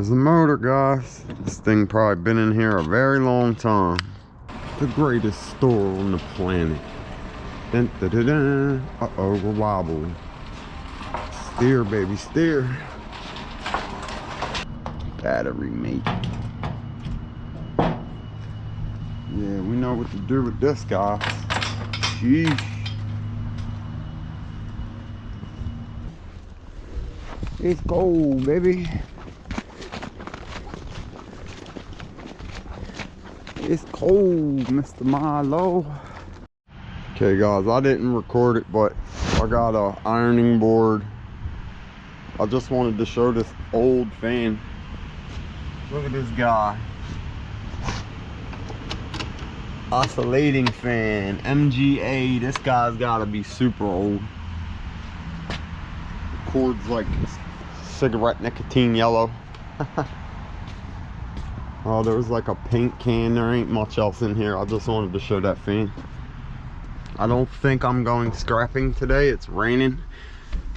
There's the motor, guys. This thing probably been in here a very long time. The greatest store on the planet. Dun, dun, dun, dun. Uh-oh, we're wobbling. Steer, baby, steer. Battery mate. Yeah, we know what to do with this, guys. Sheesh. It's cold, baby. It's cold, Mr. Milo. Okay, guys, I didn't record it, but I got a ironing board. I just wanted to show this old fan. Look at this guy. Oscillating fan, MGA. This guy's gotta be super old. The cord's like cigarette nicotine yellow. Oh, there was like a paint can. There ain't much else in here. I just wanted to show that fan. I don't think I'm going scrapping today. It's raining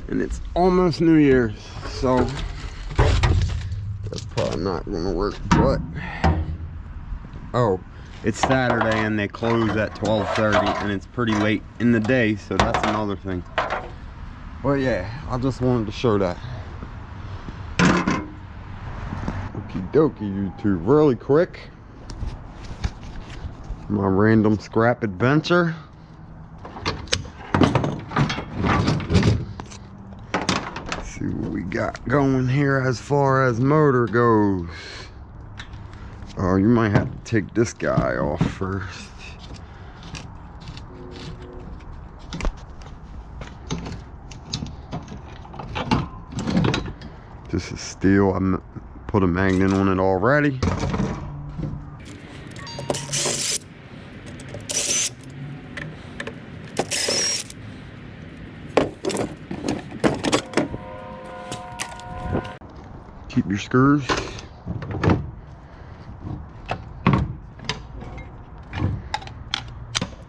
and it's almost New Year's, so that's probably not gonna work. But oh, it's Saturday and they close at 12:30 and it's pretty late in the day, so that's another thing. But yeah, I just wanted to show that. Okie dokie, YouTube, really quick. My random scrap adventure. Let's see what we got going here as far as motor goes. Oh, you might have to take this guy off first. This is steel. I put a magnet on it already. Keep your screws.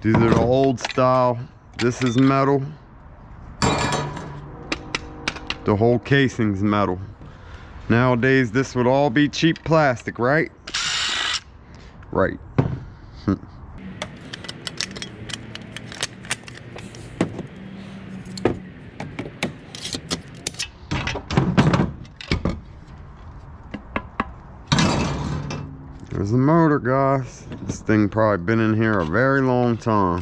These are the old style. This is metal. The whole casing's metal. Nowadays, this would all be cheap plastic, right? Right. There's the motor, guys. This thing probably been in here a very long time.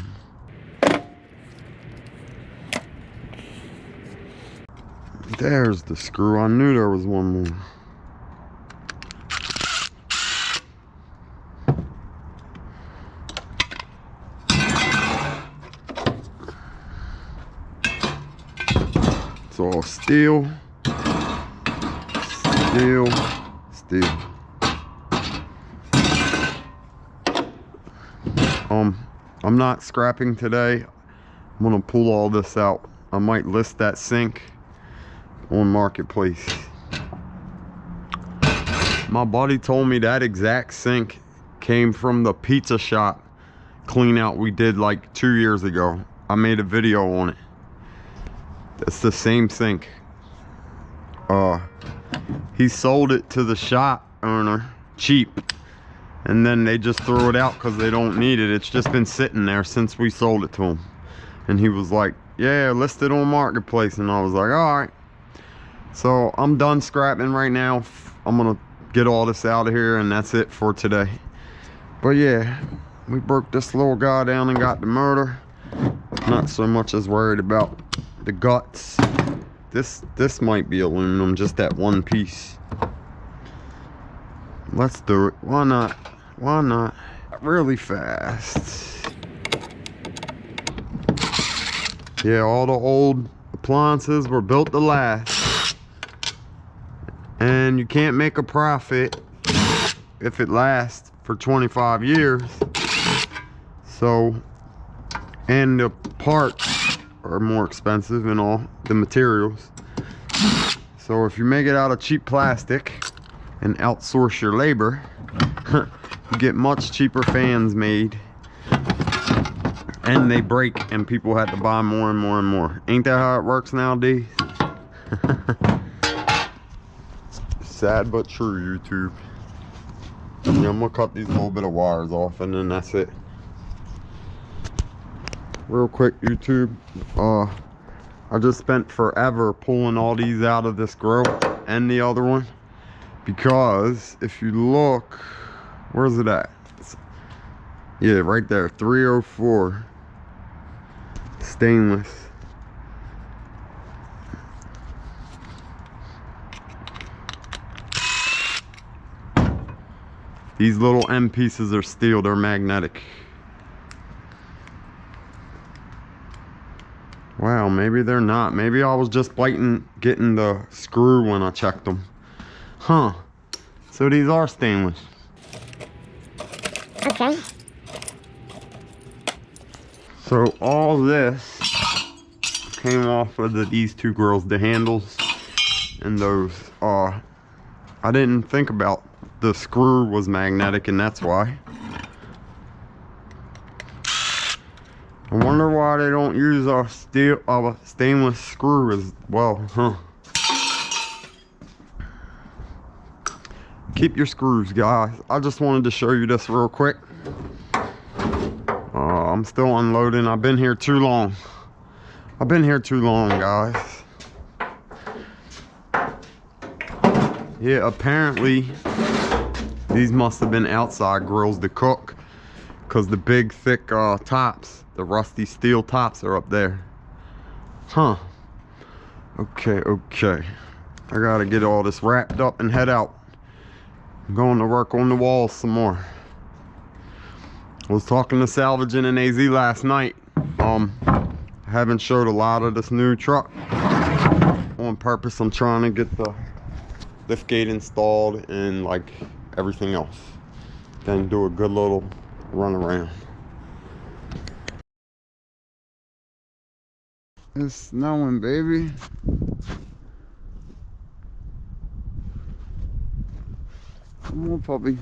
There's the screw. I knew there was one more. It's all steel, steel, steel. I'm not scrapping today. I'm gonna pull all this out. I might list that sink on Marketplace. My buddy told me that exact sink came from the pizza shop clean out we did like 2 years ago. I made a video on it. It's the same sink. He sold it to the shop owner cheap, and then they just threw it out because they don't need it. It's just been sitting there since we sold it to him. And he was like, yeah, list it on Marketplace. And I was like, all right. So I'm done scrapping right now. I'm gonna get all this out of here and that's it for today. But yeah, we broke this little guy down and got the motor. Not so much as worried about the guts. This might be aluminum, just that one piece. Let's do it. Why not? Why not? Really fast. Yeah, all the old appliances were built to last. And you can't make a profit if it lasts for 25 years. So, and the parts are more expensive and all the materials. So if you make it out of cheap plastic and outsource your labor, you get much cheaper fans made, and they break and people have to buy more and more and more. Ain't that how it works nowadays? Sad but true, YouTube. Yeah, I'm gonna cut these little bit of wires off and then that's it. Real quick, YouTube. I just spent forever pulling all these out of this grill and the other one. Because if you look, where's it at? Yeah, right there, 304 stainless. These little end pieces are steel, they're magnetic. Wow, maybe they're not. Maybe I was just getting the screw when I checked them. Huh. So these are stainless. Okay. So all this came off of these two grills, the handles and those. I didn't think about the screw was magnetic, and that's why. I wonder why they don't use a stainless screw as well, huh? Keep your screws, guys. I just wanted to show you this real quick. I'm still unloading. I've been here too long. I've been here too long, guys. Yeah, apparently these must have been outside grills to cook, because the big thick tops, the rusty steel tops, are up there. Huh. Okay. I gotta get all this wrapped up and head out. I'm going to work on the walls some more. I was talking to Salvaging and AZ last night. I haven't showed a lot of this new truck on purpose. I'm trying to get the lift gate installed and like everything else, then do a good little run around. It's snowing, baby. Come on, puppy.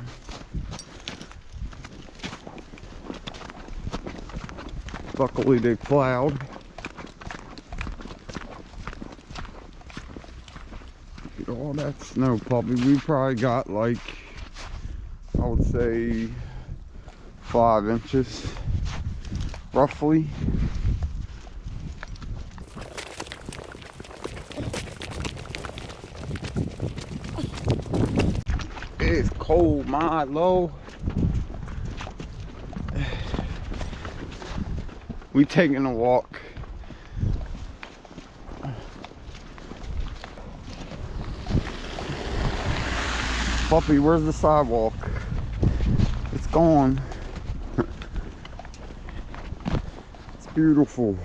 Luckily they plowed. Look at all that snow, puppy. We probably got like, I would say 5 inches roughly. It's cold, Milo. We taking a walk. Puppy, where's the sidewalk? It's gone. It's beautiful.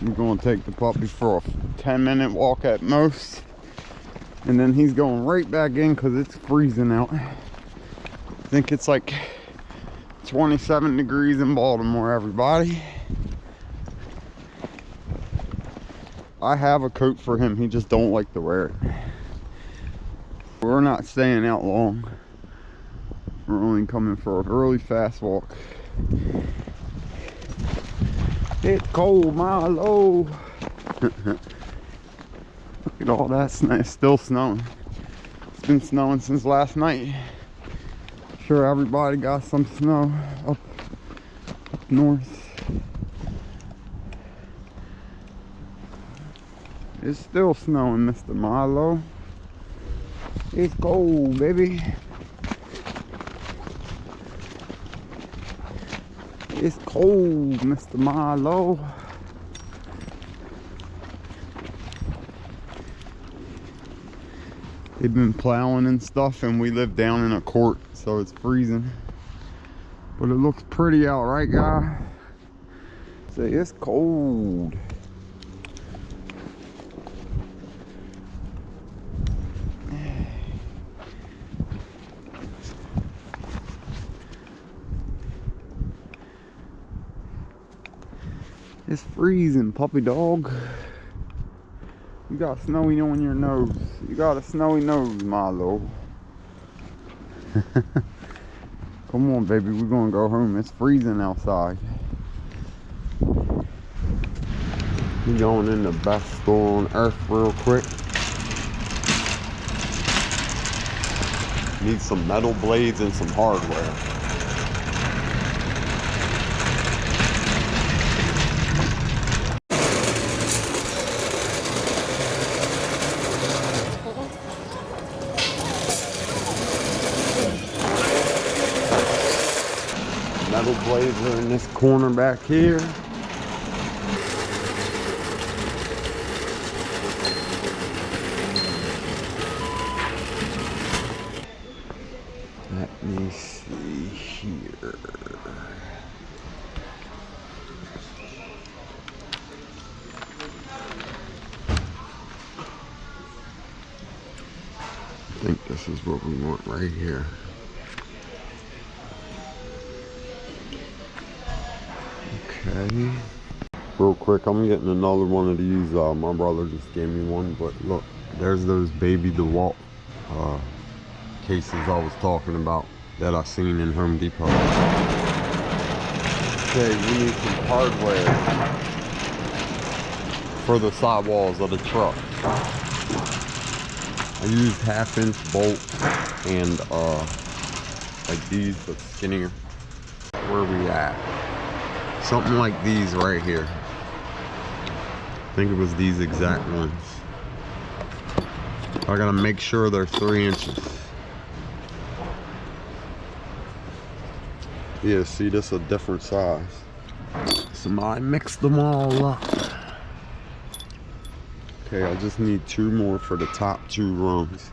We're gonna take the puppy for a 10-minute walk at most, and then he's going right back in because it's freezing out. I think it's like 27 degrees in Baltimore, everybody. I have a coat for him, he just don't like to wear it. We're not staying out long. We're only coming for a really fast walk. It's cold, Milo. Look at all that snow. It's still snowing. It's been snowing since last night. Sure, everybody got some snow up north. It's still snowing, Mr. Milo. It's cold, baby. It's cold, Mr. Milo. They've been plowing and stuff, and we live down in a court, so it's freezing. But it looks pretty out, right, guy? Say, it's cold. It's freezing, puppy dog. You got snowy on your nose. You got a snowy nose, Milo. Come on, baby, we're gonna go home. It's freezing outside. We going in the best store on earth real quick. Need some metal blades and some hardware. Metal blades are in this corner back here. Let me see here. I think this is what we want right here. Okay. Real quick, I'm getting another one of these. My brother just gave me one, but look, there's those baby DeWalt cases I was talking about that I seen in Home Depot. Okay, we need some hardware for the sidewalls of the truck. I used 1/2-inch bolts and like these, but skinnier. Where we at? Something like these right here. I think it was these exact ones. I gotta make sure they're 3 inches. Yeah, see, this is a different size. Somebody mixed them all up. Okay, I just need 2 more for the top 2 rungs.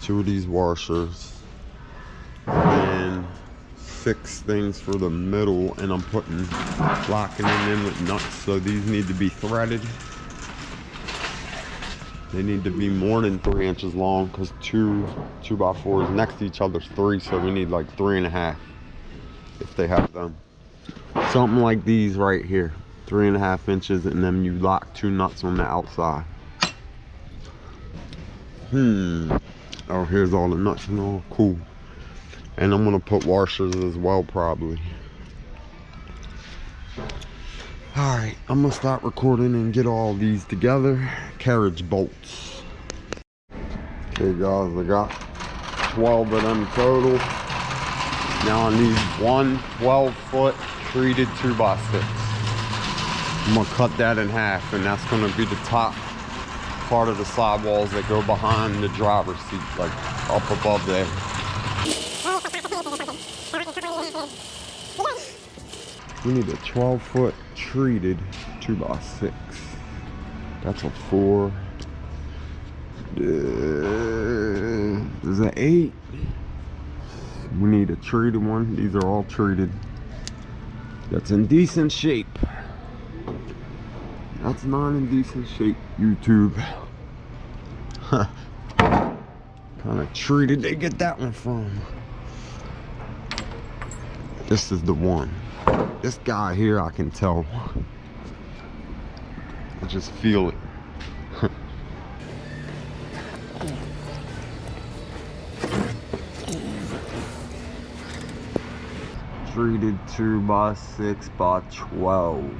2 of these washers. And 6 things for the middle, and I'm locking them in with nuts, so these need to be threaded. They need to be more than 3 inches long, because 2x4s next to each other is 3, so we need like 3.5 if they have them. Something like these right here, 3.5 inches, and then you lock 2 nuts on the outside. Oh, here's all the nuts and all. Cool. And I'm gonna put washers as well, probably. All right, I'm gonna stop recording and get all these together. Carriage bolts. Okay guys, I got 12 of them total. Now I need one 12-foot treated 2x6. I'm gonna cut that in half, and that's gonna be the top part of the sidewalls that go behind the driver's seat, like up above there. We need a 12-foot treated 2x6. That's a 4. There's an 8. We need a treated one. These are all treated. That's in decent shape. That's not in decent shape, YouTube. Huh. Kind of treated they get that one from? This is the one. This guy here, I can tell. I just feel it. Treated 2x6x12.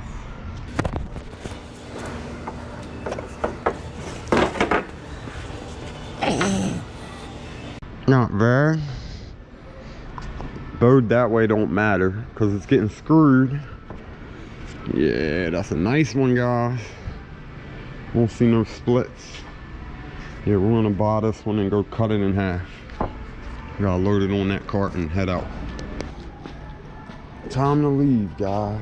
Not bad. Bowed that way don't matter because it's getting screwed. Yeah, that's a nice one, guys. Won't see no splits. Yeah, we're gonna buy this one and go cut it in half. Gotta load it on that cart and head out. Time to leave, guys.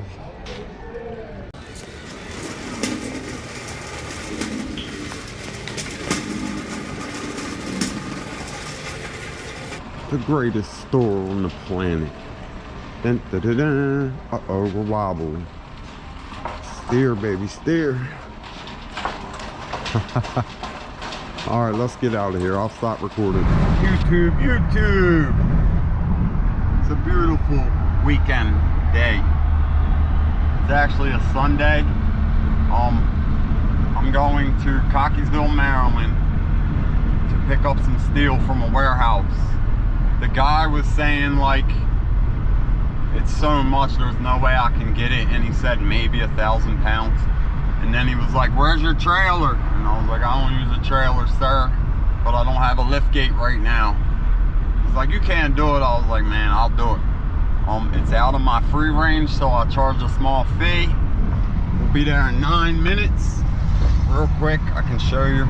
The greatest store on the planet. Dun, dun, dun, dun. Uh-oh, we're wobbling. Steer, baby, steer. All right, let's get out of here. I'll stop recording. YouTube. It's a beautiful weekend day. It's actually a Sunday. I'm going to Cockeysville, Maryland to pick up some steel from a warehouse. The guy was saying like it's so much there's no way I can get it, and he said maybe 1,000 pounds, And then he was like, where's your trailer? And I was like, I don't use a trailer, sir, but I don't have a lift gate right now. He's like, you can't do it. I was like, man, I'll do it. It's out of my free range, so I charge a small fee. We'll be there in 9 minutes. Real quick, I can show you.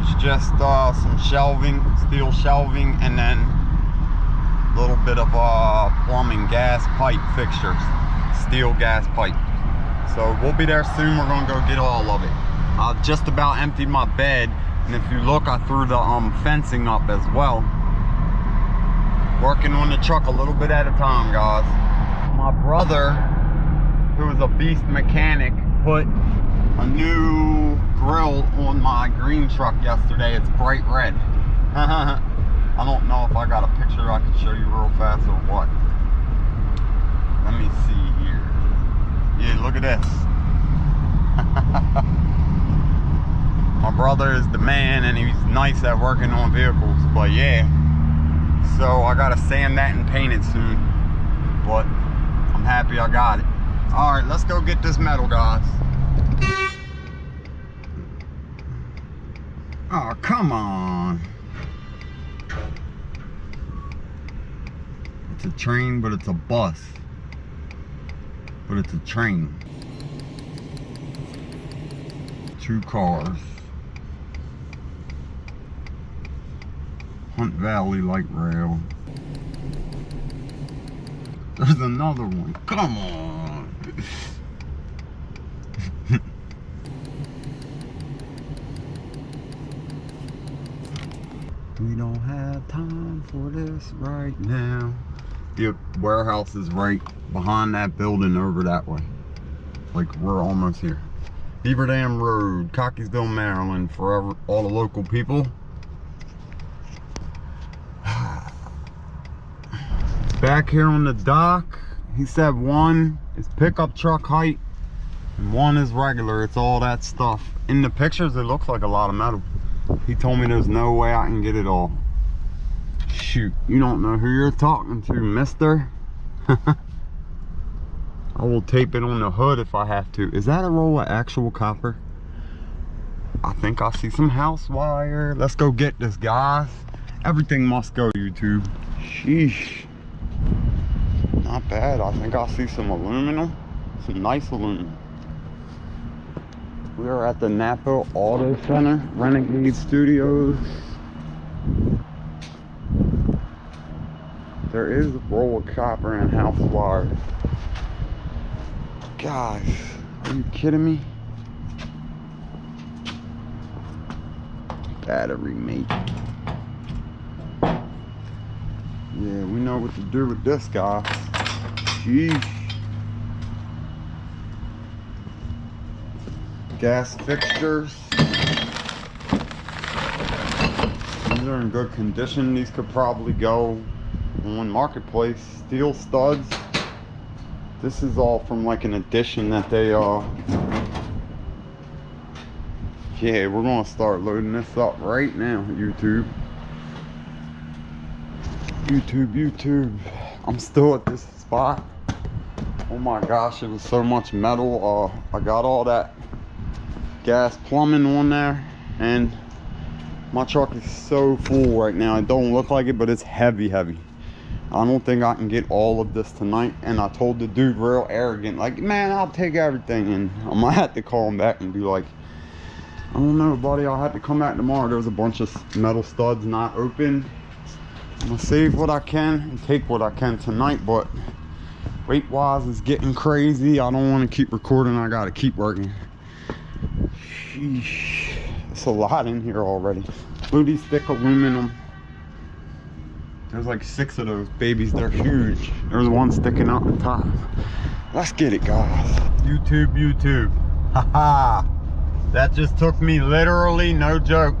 It's just some shelving, steel shelving, and then a little bit of plumbing, gas pipe fixtures, steel gas pipe. So we'll be there soon. We're gonna go get all of it. I just about emptied my bed, and if you look, I threw the fencing up as well. Working on the truck a little bit at a time, guys. My brother, who is a beast mechanic, put a new grill on my green truck yesterday. It's bright red. I don't know if I got a picture I can show you real fast or what. Let me see here. Yeah, look at this. My brother is the man, and he's nice at working on vehicles, but yeah. So I gotta sand that and paint it soon, but I'm happy I got it. All right, let's go get this metal, guys. Oh, come on. It's a train, but it's a bus. But it's a train. 2 cars. Hunt Valley Light Rail. There's another one. Come on. We don't have time for this right now. The warehouse is right behind that building over that way. Like, we're almost here. Beaver Dam Road, Cockeysville, Maryland, for all the local people. Back here on the dock, he said one is pickup truck height and one is regular. It's all that stuff. In the pictures, it looks like a lot of metal. He told me there's no way I can get it all. Shoot, you don't know who you're talking to, mister. I will tape it on the hood if I have to. Is that a roll of actual copper? I think I see some house wire. Let's go get this, guys. Everything must go, YouTube. Sheesh. Not bad. I think I see some aluminum. Some nice aluminum. We are at the Napa Auto Center, Renegade Studios. There is a roll of copper and house wire. Guys, are you kidding me? Battery mate. Yeah, we know what to do with this guy. Sheesh. Gas fixtures. These are in good condition. These could probably go on Marketplace. Steel studs. This is all from like an addition that they yeah, we're gonna start loading this up right now. YouTube. I'm still at this spot. Oh my gosh, it was so much metal. I got all that gas plumbing on there, and my truck is so full right now. It don't look like it, but it's heavy. I don't think I can get all of this tonight. And I told the dude real arrogant, like, man, I'll take everything. And I might have to call him back and be like, I don't know, buddy, I'll have to come back tomorrow. There was a bunch of metal studs not open. I'm gonna save what I can and take what I can tonight, but weight wise is getting crazy. I don't want to keep recording. I gotta keep working. Sheesh, it's a lot in here already. Booty stick aluminum. There's like 6 of those babies. They're huge. There's one sticking out the top. Let's get it, guys. YouTube. Haha. That just took me literally, no joke,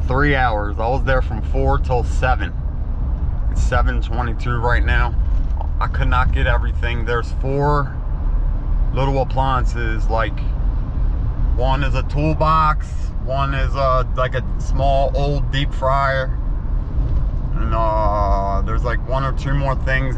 3 hours. I was there from 4 till 7. It's 7:22 right now. I could not get everything. There's 4 little appliances. Like, one is a toolbox, one is like a small old deep fryer, and there's like 1 or 2 more things.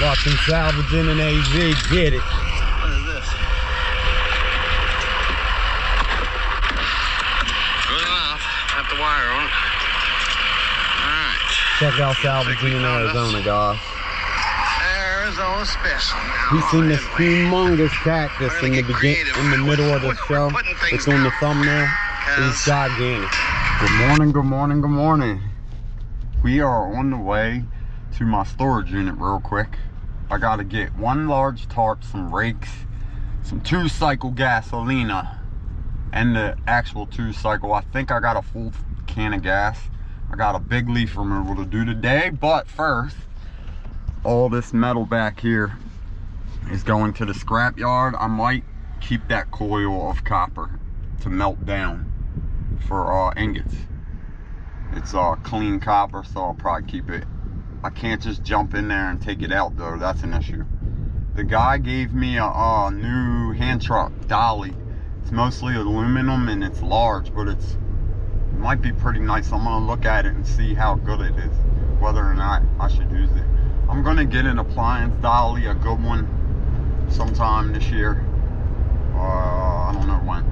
Watching salvaging in AZ, get it. What is this? Good enough. Have the wire on it. Alright. Check out salvaging in Arizona, guys. Arizona special. He's seen this humongous cactus in the middle of the show. It's on the thumbnail. It's gigantic. Good morning, good morning, good morning. We are on the way to my storage unit real quick. I gotta get one large tarp, some rakes, some 2-cycle gasolina, and the actual 2-cycle. I think I got a full can of gas. I got a big leaf removal to do today, but first, all this metal back here is going to the scrapyard. I might keep that coil of copper to melt down for ingots. It's clean copper, so I'll probably keep it. I can't just jump in there and take it out though, that's an issue. The guy gave me a new hand truck dolly. It's mostly aluminum and it's large, but it might be pretty nice. I'm gonna look at it and see how good it is, whether or not I should use it. I'm gonna get an appliance dolly, a good one, sometime this year. I don't know when.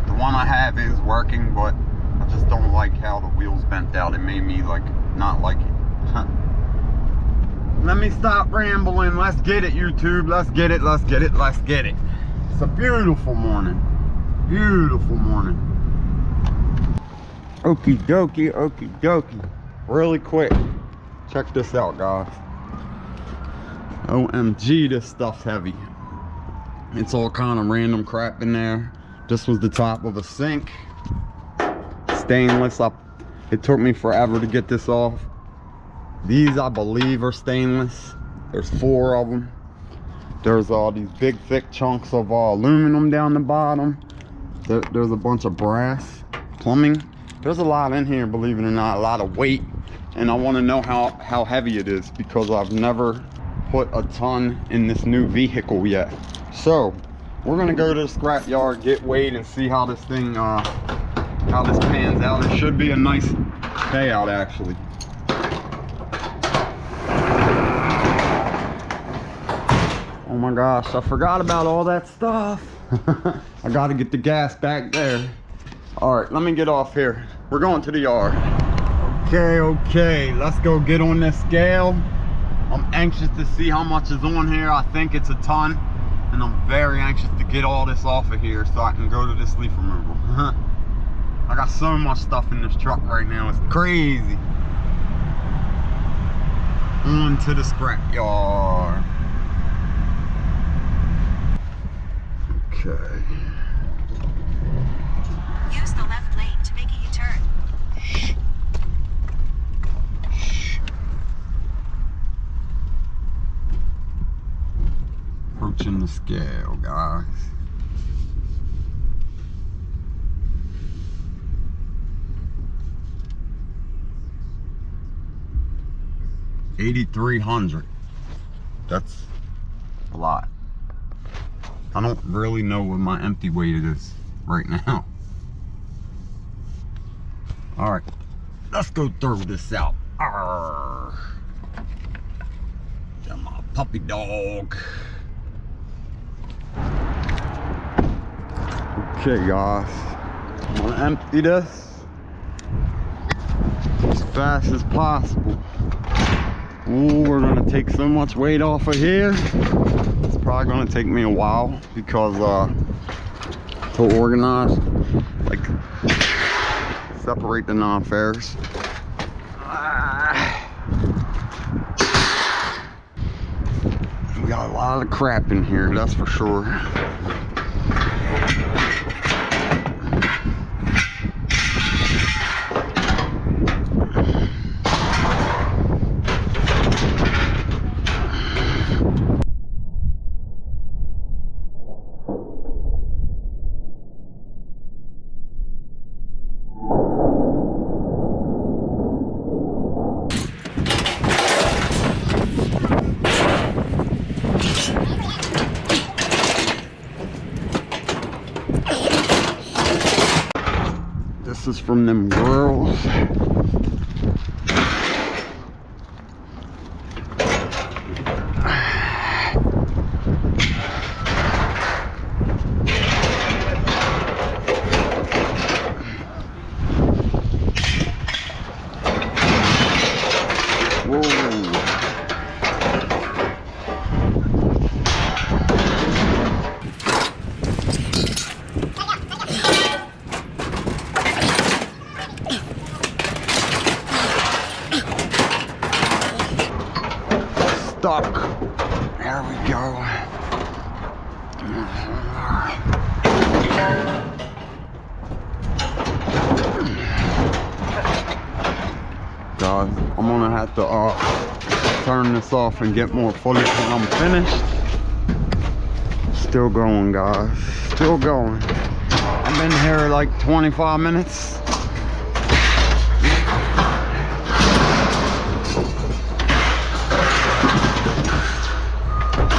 The one I have is working, but I just don't like how the wheels bent out. It made me like not like it. Let me stop rambling. Let's get it, YouTube. Let's get it, let's get it, let's get it. It's a beautiful morning. Beautiful morning. Okie dokie, okie dokie. Really quick. Check this out, guys. OMG, this stuff's heavy. It's all kind of random crap in there. This was the top of a sink. Stainless. It took me forever to get this off. These, I believe, are stainless. There's 4 of them. There's all these big thick chunks of aluminum down the bottom. There's a bunch of brass plumbing. There's a lot in here, believe it or not, a lot of weight. And I want to know how heavy it is, because I've never put a ton in this new vehicle yet. So we're gonna go to the scrapyard, get weighed, and see how this thing how this pans out. It should be a nice payout, actually. Oh my gosh, I forgot about all that stuff. I gotta get the gas back there. All right, let me get off here. We're going to the yard. Okay, let's go get on this scale. I'm anxious to see how much is on here. I think it's a ton, and I'm very anxious to get all this off of here so I can go to this leaf removal. I got so much stuff in this truck right now, it's crazy. On to the scrapyard. Okay. Use the left lane to make a U-turn. Shh. Shh. Approaching the scale, guys. $8,300. That's a lot. I don't really know what my empty weight is right now. All right, let's go throw this out. Arrgh. Got my puppy dog. Okay, guys, I'm gonna empty this as fast as possible. Ooh, we're gonna take so much weight off of here. It's probably gonna take me a while because to organize, like separate the non-ferrous. We got a lot of crap in here, that's for sure. This is from them girls. stuck. There we go. Guys, I'm gonna have to turn this off and get more footage when I'm finished. Still going, guys. Still going. I've been here like 25 minutes.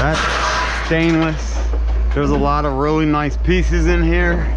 That's stainless. There's a lot of really nice pieces in here.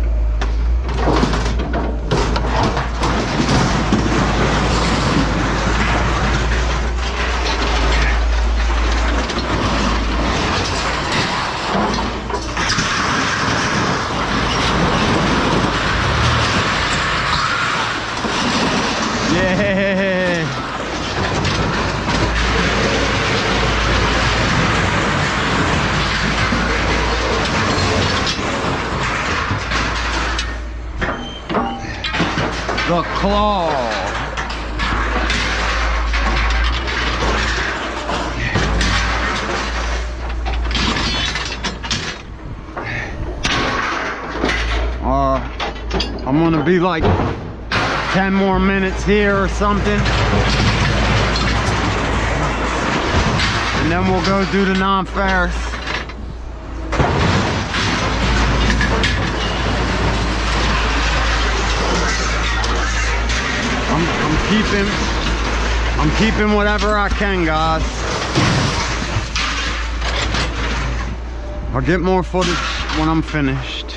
The claw. I'm gonna be like 10 more minutes here or something. And then we'll go do the Nonferrous. I'm keeping whatever I can, guys. I'll get more footage when I'm finished.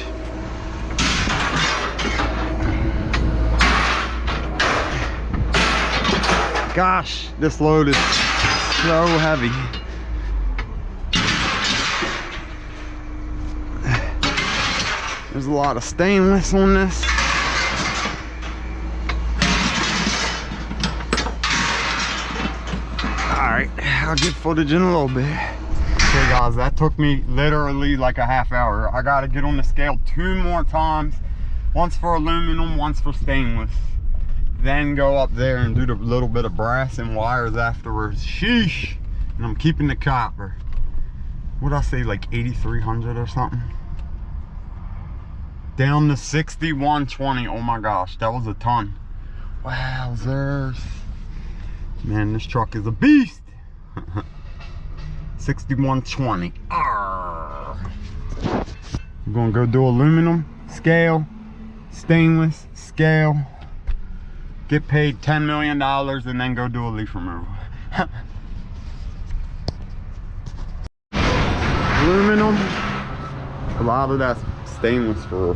Gosh, this load is so heavy. There's a lot of stainless on this. Alright, I'll get footage in a little bit. Okay guys, that took me literally like a half hour. I gotta get on the scale 2 more times. Once for aluminum, once for stainless. Then go up there and do the little bit of brass and wires afterwards. Sheesh! And I'm keeping the copper. What'd I say, like 8,300 or something? Down to 6,120. Oh my gosh, that was a ton. Wowzers. Man, this truck is a beast. 6,120. We're gonna go do aluminum, scale, stainless, scale. Get paid $10 million and then go do a leaf removal. Aluminum. A lot of that's stainless for a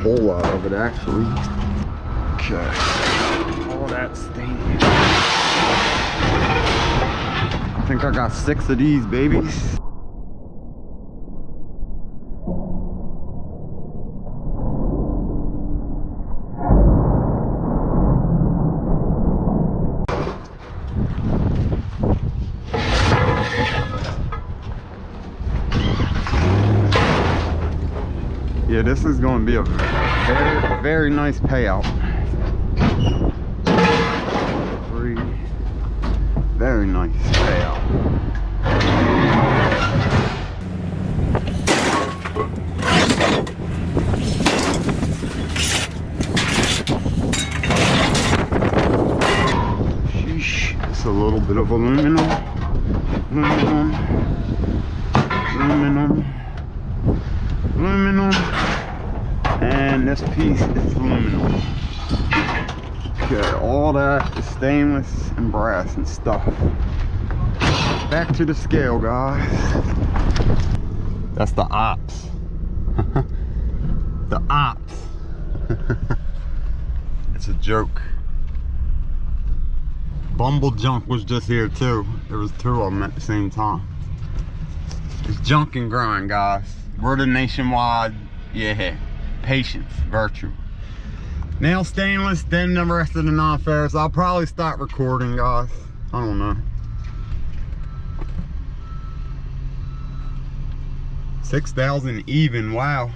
whole lot of it actually. Okay. All that stainless. I think I got 6 of these babies. Yeah, this is going to be a very, very nice payout. Very nice payout. Sheesh, it's a little bit of aluminum. Aluminum. Aluminum. Aluminum. And this piece is aluminum. Okay, all that is stainless and brass and stuff. Back to the scale, guys. That's the ops. The ops. It's a joke. Bumble Junk was just here too. There was 2 of them at the same time. It's junk and grind, guys. We're the nationwide, yeah, patience, virtue. Now stainless, then the rest of the Nonferrous. I'll probably start recording, guys. I don't know. 6,000 even, wow.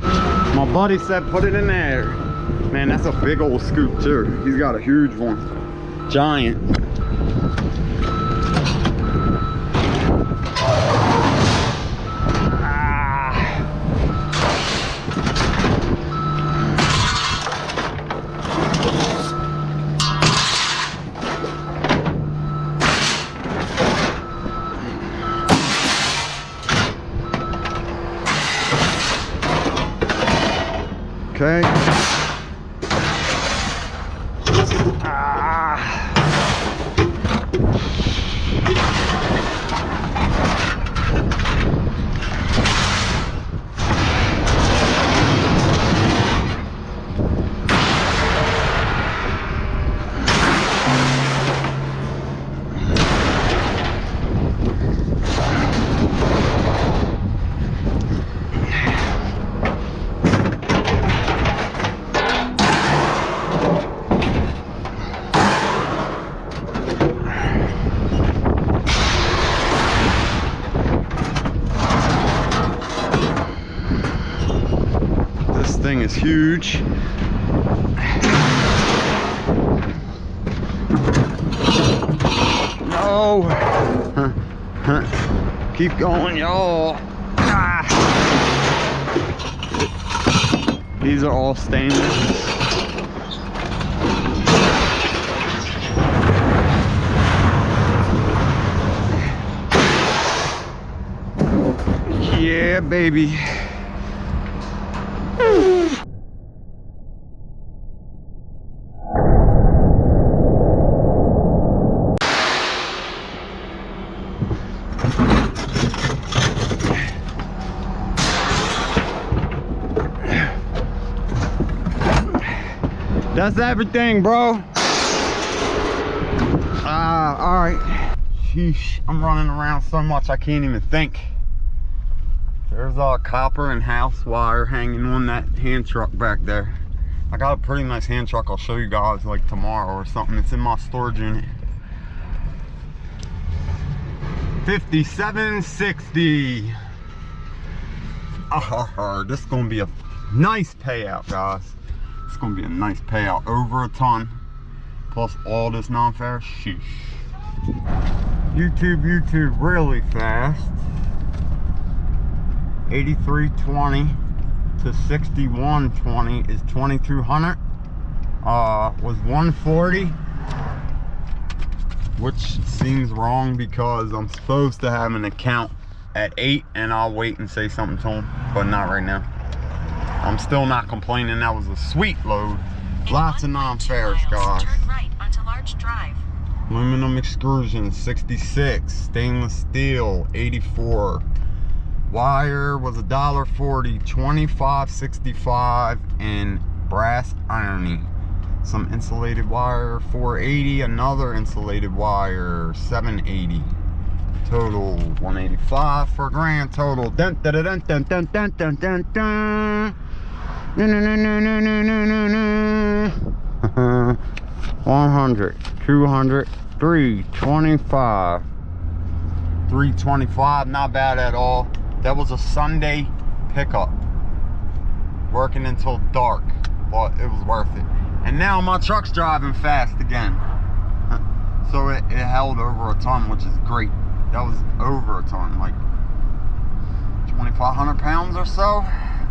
My buddy said put it in there. Man, that's a big old scoop too. He's got a huge one. Giant. Okay. This thing is huge. No. Keep going, y'all. These are all stainless. Yeah, baby. That's everything, bro. All right. Sheesh, I'm running around so much I can't even think. There's copper and house wire hanging on that hand truck back there. I got a pretty nice hand truck. I'll show you guys like tomorrow or something. It's in my storage unit. 5760. This is gonna be a nice payout, guys. It's gonna be a nice payout. Over a ton. Plus all this non-ferrous. Sheesh. YouTube really fast. 8320 to 6120 is 2200. Was 140, which seems wrong because I'm supposed to have an account at 8, and I'll wait and say something to him, but not right now. I'm still not complaining. That was a sweet load. Lots of non-ferrous, guys. Turn right onto Large Drive. Aluminum extrusion 66, stainless steel 84. Wire was $1.40, 25.65, and brass irony. Some insulated wire 480, another insulated wire 780. Total 185 for a grand total. Dun, dun, dun, dun, dun, dun, dun, dun, dun. 100, 200, 325. 325, not bad at all. That was a Sunday pickup. Working until dark, but it was worth it. And now my truck's driving fast again. So it held over a ton, which is great. That was over a ton, like 2,500 pounds or so.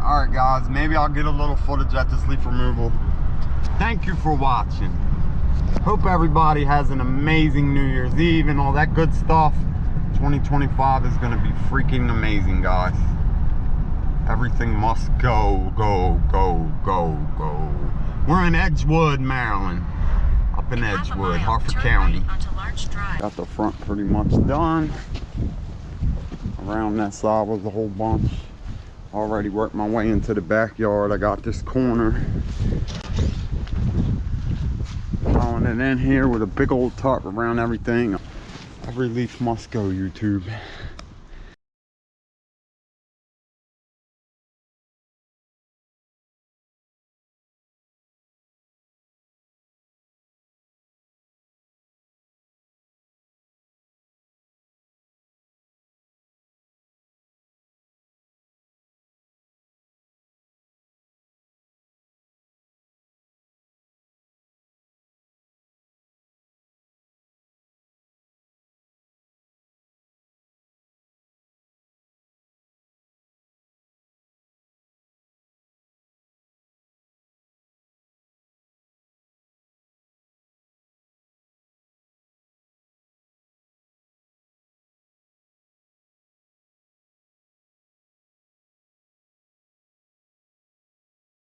All right, guys, maybe I'll get a little footage at this leaf removal. Thank you for watching. Hope everybody has an amazing New Year's Eve and all that good stuff. 2025 is gonna be freaking amazing, guys. Everything must go, go, go, go, go. We're in Edgewood, Maryland. Up in Edgewood, Harford County. Right onto Large Drive. Got the front pretty much done. Around that side was a whole bunch. Already worked my way into the backyard. I got this corner. Throwing it in here with a big old tarp around everything. Every leaf must go, YouTube.